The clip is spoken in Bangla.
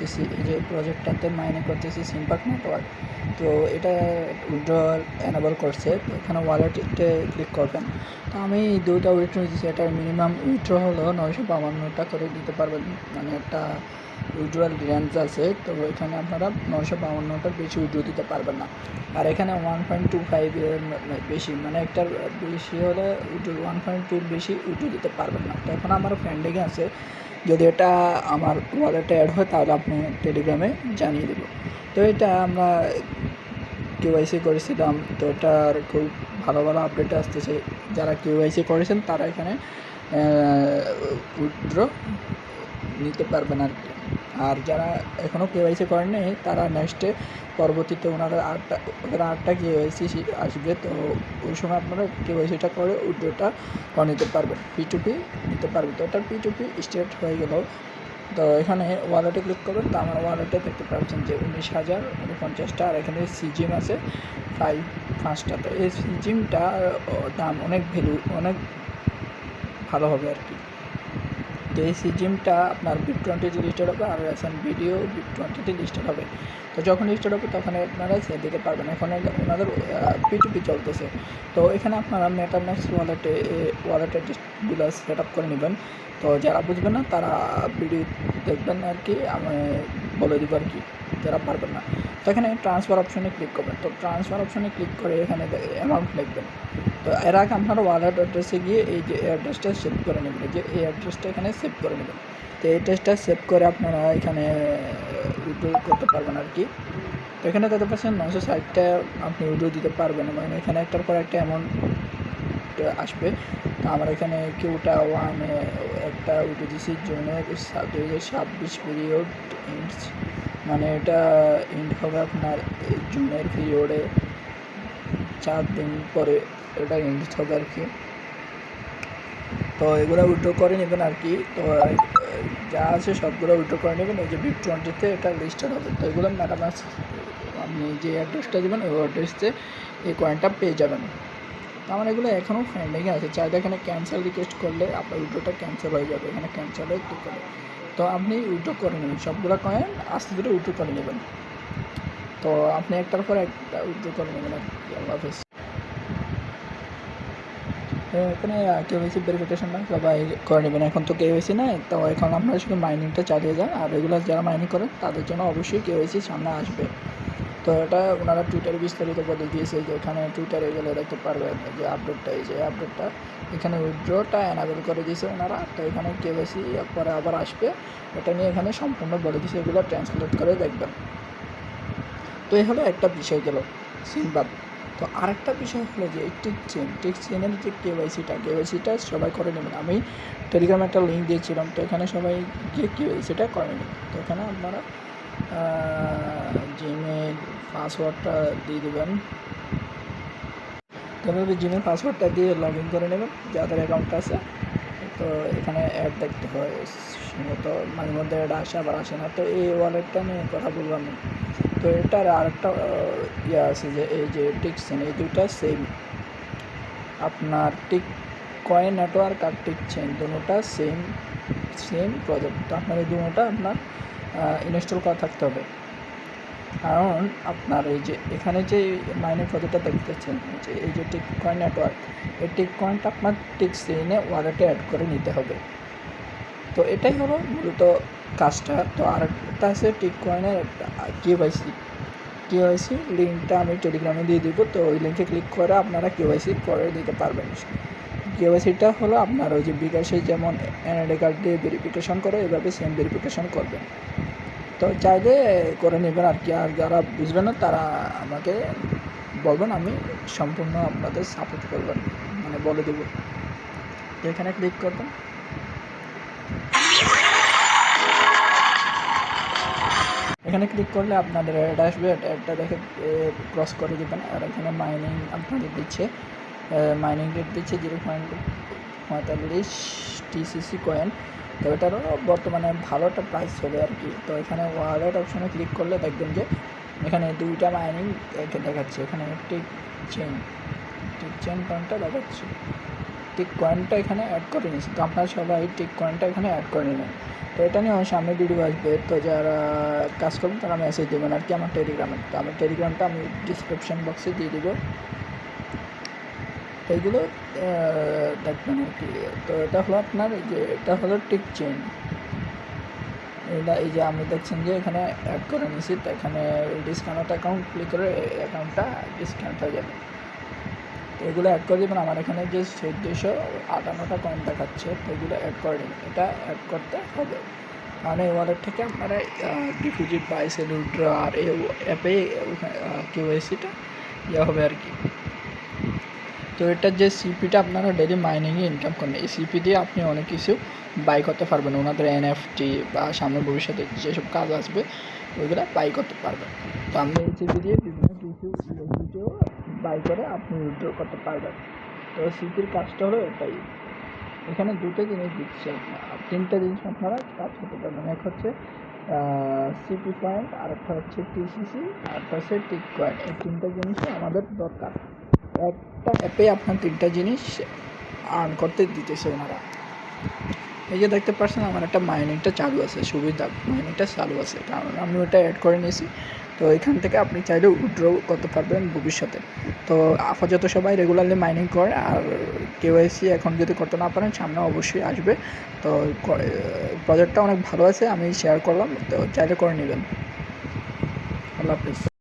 করতেছি, এই যে প্রজেক্টটাতে মাইনিং করতেছি সিম্পাক নেটওয়ার্ক। তো এটা উইথড্রল এনাবল করছে, তো এখানে ওয়ালেটে ক্লিক করবেন। তো আমি 2টা উইথড্র দিচ্ছি, এটার মিনিমাম উইথড্র হলো 952টা করে দিতে পারবেন, মানে একটা উইথড্রয়াল রেঞ্জ আছে। তো এখানে আপনারা 952টার বেশি উইথড্র দিতে পারবেন না। আর এখানে 1.25 এর বেশি, মানে একটার বেশি হলে উইথড্র 1.2 বেশি উইথড্র দিতে পারবেন না। তো এখন আমার পেন্ডিং আছে, যদি এটা আমার ওয়ালেটে অ্যাড হয় তাহলে আপনি টেলিগ্রামে জানিয়ে দেবো। তো এটা আমরা কেওয়াইসি করেছিলাম, তো এটার খুব ভালো ভালো আপডেট আসতেছে। যারা কেওয়াইসি করেছেন তারা এখানে উইথড্র নিতে পারবেন আর কি। আর যারা এখনও কেওয়াইসি করেননি তারা নেক্সটে পরবর্তীতে ওদের আটটা কেওয়াইসি আসবে, তো ওই সময় আপনারা কেওয়াইসিটা করে উইথড্রটা করে নিতে পারবেন, P2P নিতে পারবেন। তো এটা P2P স্টার্ট হয়ে গেল। তো এখানে ওয়ালেটে ক্লিক করবেন, তো আমার ওয়ালেটে দেখতে পাচ্ছেন যে 19,049টা, আর এখানে সিজিএম আছে 5টা। তো এই সিজিএমটা দাম অনেক অনেক ভালো হবে আর কি। তো এই সিজিএমটা আপনার BIT20 লিস্টেড হবে, আর ভিডিও BIT20 লিস্টেড হবে। তো যখন লিস্টেড হবে তখন আপনারা সেল দিতে পারবেন। এখন ওনাদের P2P চলতেছে। তো এখানে আপনারা মেটাম্যাক্স ওয়ালেটগুলো সেট আপ করে নেবেন। তো যারা বুঝবেন না তারা ভিডিও দেখবেন আর কি, আমি বলে দেবো আর কি, যারা পারবেন না। তো এখানে ট্রান্সফার অপশনে ক্লিক করবেন। তো ট্রান্সফার অপশনে ক্লিক করে এখানে অ্যামাউন্ট লিখবেন। তো এর আগে আপনারা ওয়ালেট অ্যাড্রেসে গিয়ে এই যে অ্যাড্রেসটা সেভ করে নেবেন, যে এই অ্যাড্রেসটা এখানে সেভ করে নেবেন। তো এই অ্যাড্রেসটা সেভ করে আপনারা এখানে উইথড্র করতে পারবেন আর কি। তো এখানে দেখতে পাচ্ছেন 960টা আপনি উইথড্র দিতে পারবেন, মানে এখানে একটার পর একটা অ্যামাউন্ট আসবে। তো আমার এখানে কিউটা ওয়ানে একটা উইথড্র দিচ্ছি, জুনের 2026 পিরিয়ড এন্ডস, মানে এটা এন্ড হবে আপনার জুনের পিরিয়ডে 4 দিন পরে এটা এন্ড হবে আর কি। তো এগুলো উইথড্র করে নেবেন আর কি। তো যা আছে সবগুলো উইথড্র করে নেবেন, এই যে BIT20 এটা লিস্টেড হবে। তো এগুলো মেটামাস্ক আপনি যে অ্যাড্রেসটা দেবেন ওই অ্যাড্রেসে এই কয়েনটা পেয়ে যাবেন। তো আমার এগুলো এখনও পেন্ডিংয়ে আছে, চাইলে এখানে ক্যান্সেল রিকোয়েস্ট করলে আপনার উইথড্রটা ক্যান্সেল হয়ে যাবে, এখানে ক্যান্সেলে ক্লিক করে। তো আপনি উইথড্র করে নেবেন সবগুলো কয়েন, আস্তে ধীরে উইথড্র করে নেবেন। তো আপনি একটার পর একটা উইথড্র করে নেবেন আর কি। আল্লাহ হাফেজ। এখানে কেওয়াইসি ভেরিফিকেশনটা সবাই করে নেবেন। এখন তো কেওয়াইসি নাই, তো এখন আপনারা শুধু মাইনিংটা চালিয়ে যান। আর রেগুলার যারা মাইনিং করেন তাদের জন্য অবশ্যই কেওয়াইসি সামনে আসবে। তো এটা ওনারা টুইটারে বিস্তারিত বলে দিয়েছে, যে এখানে টুইটারে গেলে দেখতে পারবেন যে আপডেটটা, এই যে আপডেটটা এখানে উইথড্রটা এনাবেল করে দিয়েছে ওনারা। তো এখানে কেওয়াইসি পরে আবার আসবে, এটা নিয়ে এখানে সম্পূর্ণ বলে দিয়েছে, এগুলো ট্রান্সলেট করে দেখবেন। তো এই হলো একটা বিষয় গেল সিম্বাব। তো আরেকটা বিষয় হলো যে টিক চেনের যে কেওয়াইসিটা সবাই করে নেবেন। আমি টেলিগ্রামে একটা লিঙ্ক দিয়েছিলাম, তো এখানে সবাই গিয়ে কেওয়াইসিটা করে নেবেন। তো এখানে আপনারা জিমেল পাসওয়ার্ডটা দিয়ে দেবেন। তবে জিমেল পাসওয়ার্ডটা দিয়ে লগ ইন করে নেবেন যাদের অ্যাকাউন্ট আছে। তো এখানে অ্যাড দেখতে হয় সম্ভবত, মাঝে মধ্যে অ্যাড আসে আবার আসে না। তো এই ওয়ালেটটা নিয়ে কথা বললাম না। তো এটার আরেকটা ইয়ে আছে যে এই যে টিকচেন, এই দুইটা সেম, আপনার টিক কয়েন নেটওয়ার্ক আর টিকচেন দুটোটা সেম প্রজেক্ট। তো আপনার এই দুটোটা আপনার ইনস্টল করা থাকতে হবে। কারণ আপনার এই যে এখানে যে মাইনিং প্রজেক্টটা দেখতেছেন, যে এই যে টিক কয়েন নেটওয়ার্ক, এই টিক কয়েনটা আপনার টিকচেনে ওয়ালেটে অ্যাড করে নিতে হবে। তো এটাই হলো মূলত কাজটা। তো আরেকটা আছে টিক কয়েনের একটা কেওয়াইসি লিঙ্কটা আমি টেলিগ্রামে দিয়ে দিব। তো ওই লিঙ্কে ক্লিক করে আপনারা কেওয়াইসি করে দিতে পারবেন। কেওয়াইসিটা হলো আপনার ওই যে বিকাশে যেমন এনআইডি কার্ড দিয়ে ভেরিফিকেশন করে, এভাবে সেম ভেরিফিকেশন করবেন। তো চাইলে করে নেবেন আর কি। আর যারা বুঝবেন না তারা আমাকে বলবেন, আমি সম্পূর্ণ আপনাদের সাপোর্ট করবেন, মানে বলে দেবো। তো এখানে ক্লিক করবেন। এখানে ক্লিক করলে আপনাদের অ্যাড আসবে, অ্যাডটা দেখে ক্রস করে দেবেন। আর এখানে মাইনিং আপনাদের দিচ্ছে, মাইনিং রেট দিচ্ছে 0.45 TCC কয়েন। তো এটারও বর্তমানে ভালো একটা প্রাইস চলে আর কি। তো এখানে ওয়ালেট অপশনে ক্লিক করলে দেখবেন যে এখানে দুইটা মাইনিং দেখাচ্ছে, এখানে টিক চেন কয়েনটা দেখাচ্ছে। টিক কয়েনটা এখানে অ্যাড করে নিয়েছি। তো আপনারা সবাই টিক কয়েনটা এখানে অ্যাড করে নেবেন। তো এটা নিয়ে আমার সামনে ভিডিও আসবে, তো যারা কাজ করবেন তারা মেসেজ দেবেন আর কি আমার টেলিগ্রামে। তো আমার টেলিগ্রামটা আমি ডিসক্রিপশান বক্সে দিয়ে দেবো, এইগুলো দেখবেন আর কি। তো এটা হলো আপনার এই যে এটা হলো টিক চেন, এটা এই যে আমি দেখছেন যে এখানে অ্যাড করে নিয়েছি। তো এখানে ডিসকাউন্ট অ্যাকাউন্ট ক্লিক করে অ্যাকাউন্টটা ডিসকাউন্ট হয়ে যাবে। তো এগুলো অ্যাড করে দেবেন। আমার এখানে যে 1458টা কয়েন দেখাচ্ছে, তো এগুলো অ্যাড করে দেবেন। এটা অ্যাড করতে হবে, কারণ এই ওয়ালেট থেকে আপনারা ডিপোজিট বা সেল উইথড্র আর এই অ্যাপে কেওয়াইসিটা ইয়ে হবে আর কি। তো এটার যে সিপিটা আপনারা ডেলি মাইনিংয়ে ইনকাম করেন, এই সিপি দিয়ে আপনি অনেক কিছু বাই করতে পারবেন। ওনাদের এনএফটি বা সামনে ভবিষ্যতে যেসব কাজ আসবে ওইগুলো বাই করতে পারবেন। তো আপনি এই সিপি দিয়ে বিভিন্ন কিছু ভিডিও বাই করে আপনি উইথড্র করতে পারবেন। তো সিপির কাজটা হলো এটাই। এখানে দুটো জিনিস দিচ্ছে, তিনটা জিনিস আপনারা কাজ করতে পারবেন। এক হচ্ছে সিপি পয়েন্ট, আর একটা হচ্ছে টিসিসি, আর একটা হচ্ছে টিক কয়েন। এই তিনটা জিনিসই আমাদের দরকার। একটা অ্যাপে আপনার তিনটা জিনিস আর্ন করতে দিতেছে ওনারা। এই যে দেখতে পাচ্ছেন আমার একটা মাইনিংটা চালু আছে, সুবিধা মাইনিংটা চালু আছে, কারণ আমি ওটা অ্যাড করে নিয়েছি। তো এখান থেকে আপনি চাইলে উইথড্র করতে পারবেন ভবিষ্যতে। তো আপাতত সবাই রেগুলারলি মাইনিং করে, আর কেওয়াইসি এখন যদি করতে না পারেন সামনে অবশ্যই আসবে। তো প্রজেক্টটা অনেক ভালো আছে, আমি শেয়ার করলাম, তো চাইলে করে নেবেন। আল্লাহ হাফিজ।